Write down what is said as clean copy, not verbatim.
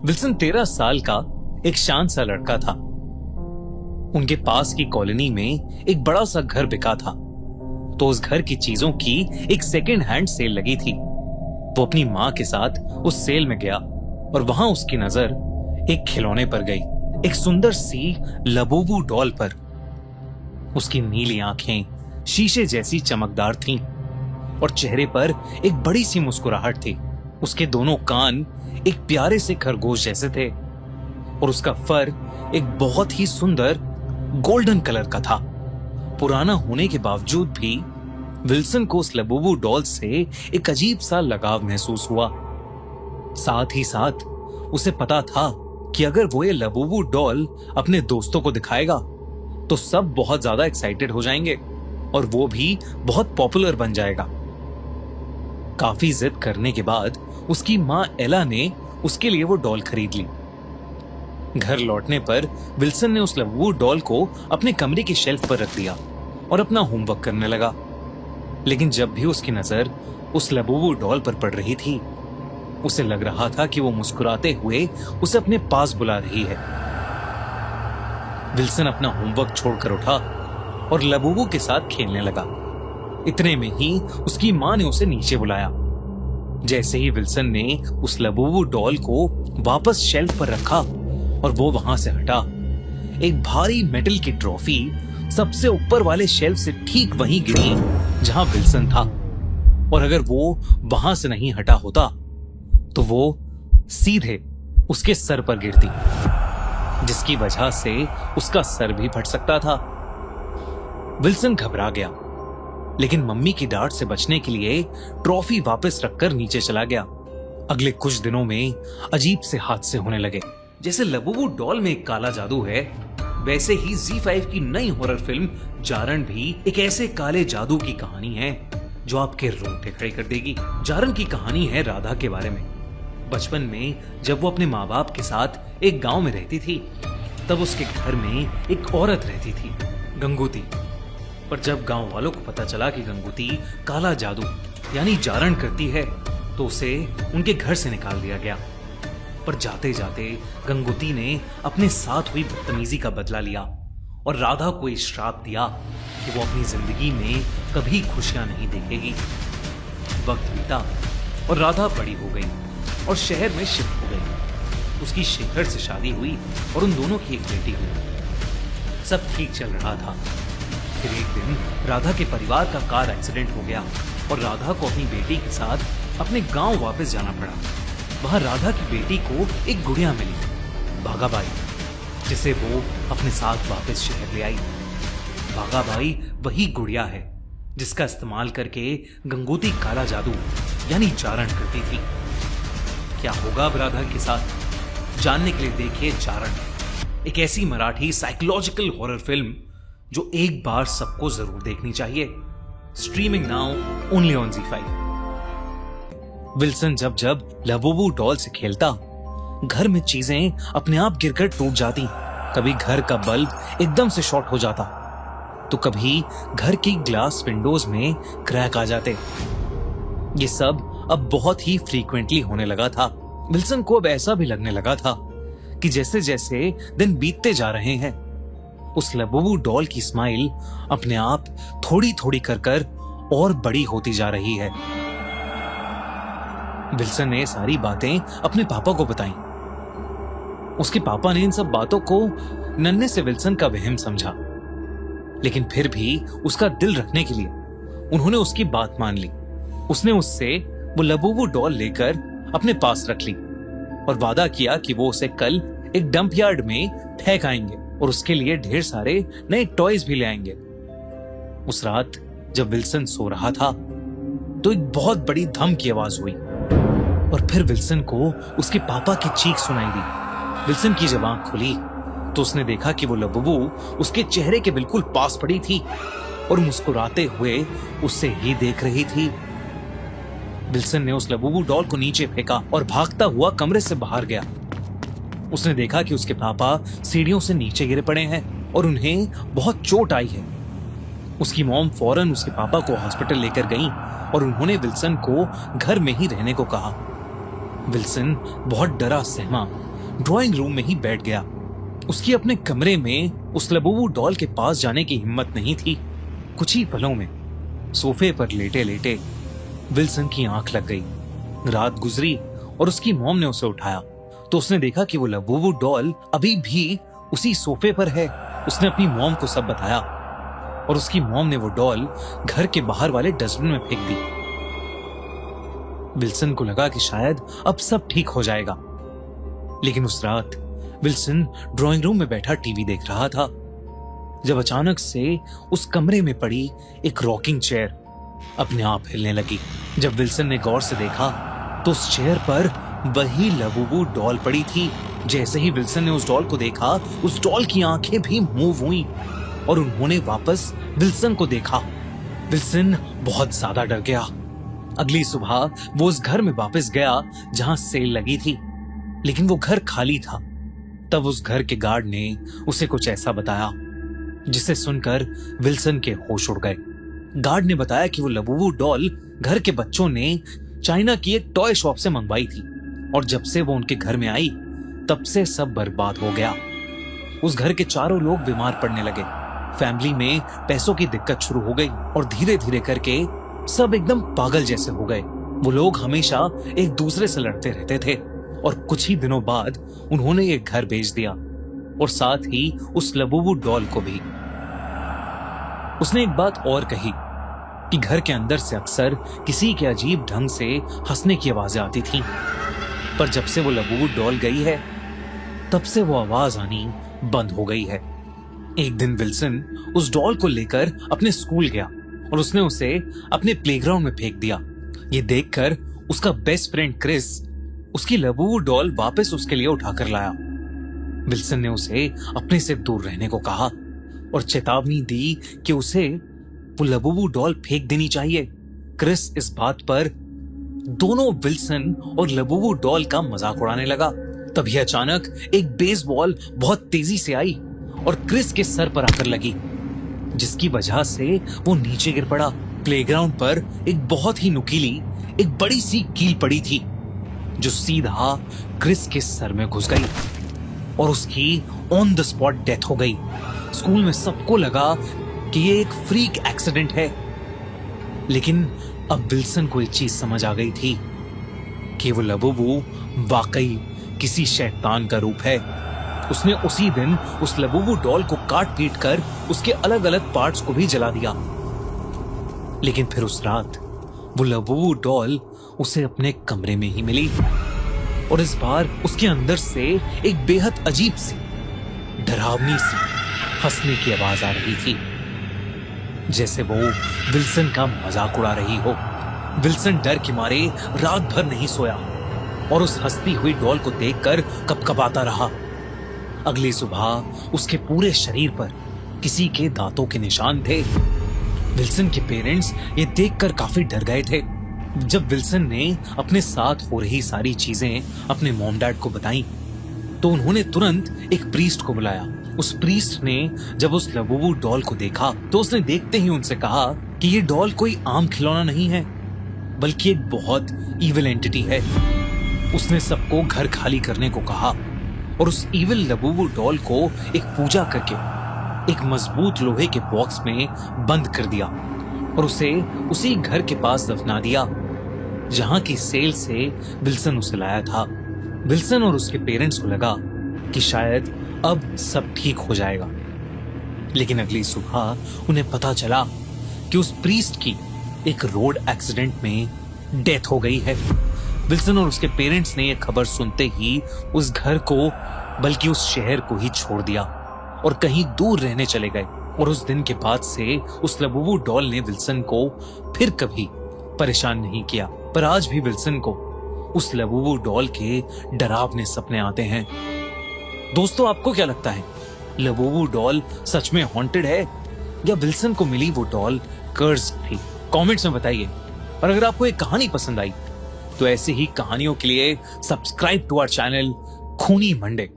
Wilson 13 साल का एक शांत सा लड़का था। उनके पास की कॉलोनी में एक बड़ा सा घर बिका था, तो उस घर की चीजों की एक सेकेंड हैंड सेल लगी थी। वो अपनी माँ के साथ उस सेल में गया और वहां उसकी नजर एक खिलौने पर गई, एक सुंदर सी लबूबू डॉल पर। उसकी नीली आंखें शीशे जैसी चमकदार थीं और चेहरे पर एक बड़ी सी मुस्कुराहट थी। उसके दोनों कान एक प्यारे से खरगोश जैसे थे और उसका फर एक बहुत ही सुंदर गोल्डन कलर का था। पुराना होने के बावजूद भी विल्सन को उस लबूबू डॉल से एक अजीब सा लगाव महसूस हुआ। साथ ही साथ उसे पता था कि अगर वो ये लबूबू डॉल अपने दोस्तों को दिखाएगा तो सब बहुत ज्यादा एक्साइटेड हो जाएंगे और वो भी बहुत पॉपुलर बन जाएगा। काफी जिद करने के बाद उसकी माँ एला ने उसके लिए वो डॉल खरीद ली। घर लौटने पर विल्सन ने उस लबूबू डॉल को अपने कमरे की शेल्फ पर रख दिया और अपना होमवर्क करने लगा। लेकिन जब भी उसकी नजर उस लबूबू डॉल पर पड़ रही थी, उसे लग रहा था कि वो मुस्कुराते हुए उसे अपने पास बुला रही है। विल्सन अपना होमवर्क छोड़कर उठा और लबूबू के साथ खेलने लगा। इतने में ही उसकी माँ ने उसे नीचे बुलाया। जैसे ही विल्सन ने उस लबूबू डॉल को वापस शेल्फ पर रखा और वो वहां से हटा, एक भारी मेटल की ट्रॉफी सबसे ऊपर वाले शेल्फ से ठीक वहीं गिरी जहां विल्सन था। और अगर वो वहां से नहीं हटा होता तो वो सीधे उसके सर पर गिरती, जिसकी वजह से उसका सर भी फट सकता था। विल्सन घबरा गया, लेकिन मम्मी की डांट से बचने के लिए ट्रॉफी वापस रखकर नीचे चला गया। अगले कुछ दिनों में अजीब से हादसे होने लगे। जैसे लबूबू डॉल में एक काला जादू है, वैसे ही ZEE5 की नई हॉरर फिल्म जारण भी एक ऐसे काले जादू की कहानी है जो आपके रोंगटे खड़े कर देगी। जारण की कहानी है राधा के बारे में। बचपन में जब वो अपने माँ बाप के साथ एक गांव में रहती थी, तब उसके घर में एक औरत रहती थी, गंगूती। पर जब गांव वालों को पता चला कि गंगूती काला जादू यानी जारण करती है, तो उसे उनके घर से निकाल दिया गया। पर जाते जाते गंगूती ने अपने साथ हुई बदतमीजी का बदला लिया और राधा को ये श्राप दिया कि वो अपनी जिंदगी में कभी खुशियां नहीं देखेगी। वक्त बीता और राधा बड़ी हो गई और शहर में शिफ्ट हो गई। उसकी शेखर से शादी हुई और उन दोनों की एक बेटी हुई। सब ठीक चल रहा था। फिर एक दिन राधा के परिवार का कार एक्सीडेंट हो गया और राधा को अपनी बेटी के साथ अपने गांव वापस जाना पड़ा। वहां राधा की बेटी को एक गुड़िया मिली, भागाबाई, जिसे वो अपने साथ वापस शहर ले आई। भागाबाई वही गुड़िया है जिसका इस्तेमाल करके गंगूती काला जादू यानी जारण करती थी। क्या होगा अब राधा के साथ, जानने के लिए देखिए जारण, एक ऐसी मराठी साइकोलॉजिकल हॉरर फिल्म जो एक बार सबको जरूर देखनी चाहिए। Streaming now only on ZEE5। Wilson जब जब लबूबू डॉल से खेलता, घर में चीजें अपने आप गिरकर टूट जाती। कभी घर का बल्ब एकदम से शॉर्ट हो जाता, तो कभी घर की ग्लास विंडोज में क्रैक आ जाते। ये सब अब बहुत ही फ्रीक्वेंटली होने लगा था। विल्सन को अब ऐसा भी लगने लगा था कि जैसे जैसे दिन बीतते जा रहे हैं, उस लबूबू डॉल की स्माइल अपने आप थोड़ी थोड़ी कर और बड़ी होती जा रही है। विल्सन ने सारी बातें अपने पापा को बताई। उसके पापा ने इन सब बातों को नन्हे से विल्सन का वहम समझा, लेकिन फिर भी उसका दिल रखने के लिए उन्होंने उसकी बात मान ली। उसने उससे वो लबूबू डॉल लेकर अपने पास रख ली और वादा किया कि वो उसे कल एक डंप यार्ड में फेंक आएंगे और उसके लिए ढेर सारे नए टॉयज भी ले आएंगे। उस रात जब विल्सन सो रहा था, तो एक बहुत बड़ी धम की आवाज हुई और फिर विल्सन को उसके पापा की चीख सुनाई दी। विल्सन की जब आंख खुली तो उसने देखा कि वो लबूबू उसके चेहरे के बिल्कुल पास पड़ी थी और मुस्कुराते हुए उससे ही देख रही थी। विल्सन ने उस लबूबू डॉल को नीचे फेंका और भागता हुआ कमरे से बाहर गया। उसने देखा कि उसके पापा सीढ़ियों से नीचे गिरे पड़े हैं और उन्हें बहुत चोट आई है। उसकी मॉम फौरन उसके पापा को हॉस्पिटल लेकर गई और उन्होंने विल्सन को घर में ही रहने को कहा। विल्सन बहुत डरा सहमा ड्राइंग रूम में ही बैठ गया। उसकी अपने कमरे में उस लबूबू डॉल के पास जाने की हिम्मत नहीं थी। कुछ ही पलों में सोफे पर लेटे लेटे विल्सन की आंख लग गई। रात गुजरी और उसकी मॉम ने उसे उठाया तो उसने देखा कि वो लबूबू डॉल अभी भी उसी सोफे पर है। उसने अपनी मॉम को सब बताया और उसकी मॉम ने वो डॉल घर के बाहर वाले डस्टबिन में फेंक दी। विल्सन को लगा कि शायद अब सब ठीक हो जाएगा, लेकिन उस रात विल्सन ड्राइंग रूम में बैठा टीवी देख रहा था जब अचानक से उस कमरे में पड़ी एक रॉकिंग चेयर अपने आप हिलने लगी। जब विल्सन ने गौर से देखा तो उस चेयर पर वही लबूबू डॉल पड़ी थी। जैसे ही विल्सन ने उस डॉल को देखा, उस डॉल की आंखें भी मूव हुई और उन्होंने वापस विल्सन को देखा। विल्सन बहुत ज्यादा डर गया। अगली सुबह वो उस घर में वापस गया जहां सेल लगी थी, लेकिन वो घर खाली था। तब उस घर के गार्ड ने उसे कुछ ऐसा बताया जिसे सुनकर विल्सन के होश उड़ गए। गार्ड ने बताया कि वो लबूबू डॉल घर के बच्चों ने चाइना की एक टॉय शॉप से मंगवाई थी और जब से वो उनके घर में आई तब से सब बर्बाद हो गया। उस घर के चारों लोग बीमार पड़ने लगे। फैमिली में पैसों की दिक्कत शुरू हो गई और धीरे धीरे करके सब एकदम पागल जैसे हो गए। वो लोग हमेशा एक दूसरे से लड़ते रहते थे और कुछ ही दिनों बाद उन्होंने ये घर बेच दिया और साथ ही उस लबूबू डॉल को भी। उसने एक बात और कही कि घर के अंदर से अक्सर किसी के अजीब ढंग से हंसने की आवाजें आती थीं, पर जब से वो लबूबू डॉल गई है तब से वो आवाज आनी बंद हो गई है। एक दिन विल्सन उस डॉल को लेकर अपने स्कूल गया और उसने उसे अपने प्लेग्राउंड में फेंक दिया। ये देखकर उसका बेस्ट फ्रेंड क्रिस उसकी लबूबू डॉल वापस उसके लिए उठाकर लाया। विल्सन ने उसे अपने से दूर रहने को कहा और चेतावनी दी कि उसे वो लबूबू डॉल फेंक देनी चाहिए। क्रिस इस बात पर दोनों विल्सन और लबूबू डॉल का मजाक उड़ाने लगा। तभी अचानक एक बेसबॉल बहुत तेजी से आई और क्रिस के सर पर आकर लगी, जिसकी वजह से वो नीचे गिर पड़ा। प्लेग्राउंड पर एक बहुत ही नुकीली एक बड़ी सी कील पड़ी थी जो सीधा क्रिस के सर में घुस गई और उसकी ऑन द स्पॉट डेथ हो गई। स्कूल में सबको लगा कि ये एक फ्रीक एक्सीडेंट है, लेकिन अब विल्सन को एक चीज समझ आ गई थी कि वो लबूबू वाकई किसी शैतान का रूप है। उसने उसी दिन उस लबूबू डॉल को काट पीट कर उसके अलग अलग पार्ट्स को भी जला दिया। लेकिन फिर उस रात वो लबूबू डॉल उसे अपने कमरे में ही मिली और इस बार उसके अंदर से एक बेहद अजीब सी डरावनी सी हंसने की आवाज आ रही थी, जैसे वो विल्सन का मजाक उड़ा रही हो। विल्सन डर के मारे रात भर नहीं सोया और उस हंसती हुई डॉल को देखकर कपकपाता रहा। अगली सुबह उसके पूरे शरीर पर किसी के दांतों के निशान थे। विल्सन के पेरेंट्स ये देखकर काफी डर गए थे। जब विल्सन ने अपने साथ हो रही सारी चीजें अपने मॉम डैड को बताई तो उन्होंने तुरंत एक प्रीस्ट को बुलाया। उस प्रीस्ट ने जब उस लबूबू डॉल को देखा तो उसने देखते ही उनसे कहा कि ये डॉल कोई आम खिलौना नहीं है, बल्कि एक बहुत इविल एंटिटी है। उसने सबको घर खाली करने को कहा और उस इविल लबूबू डॉल को एक पूजा करके एक मजबूत लोहे के बॉक्स में बंद कर दिया और उसे उसी घर के पास दफना दिया जहां की सेल से विल्सन उसे लाया था। विल्सन और उसके पेरेंट्स को लगा कि शायद अब सब ठीक हो जाएगा, लेकिन अगली सुबह उन्हें पता चला कि उस प्रीस्ट की एक रोड एक्सीडेंट में डेथ हो गई है। विल्सन और उसके पेरेंट्स ने यह खबर सुनते ही उस घर को बल्कि उस शहर को ही छोड़ दिया और कहीं दूर रहने चले गए। और उस दिन के बाद से उस लबूबू डॉल ने विल्सन को फिर कभी परेशान नहीं किया। पर आज भी विल्सन को उस लबूबू डॉल के डरावने सपने आते हैं। दोस्तों, आपको क्या लगता है, लबूबू डॉल सच में हॉन्टेड है या विल्सन को मिली वो डॉल कर्स्ड थी? कमेंट्स में बताइए। और अगर आपको एक कहानी पसंद आई तो ऐसी ही कहानियों के लिए सब्सक्राइब टू आवर चैनल खूनी मंडे।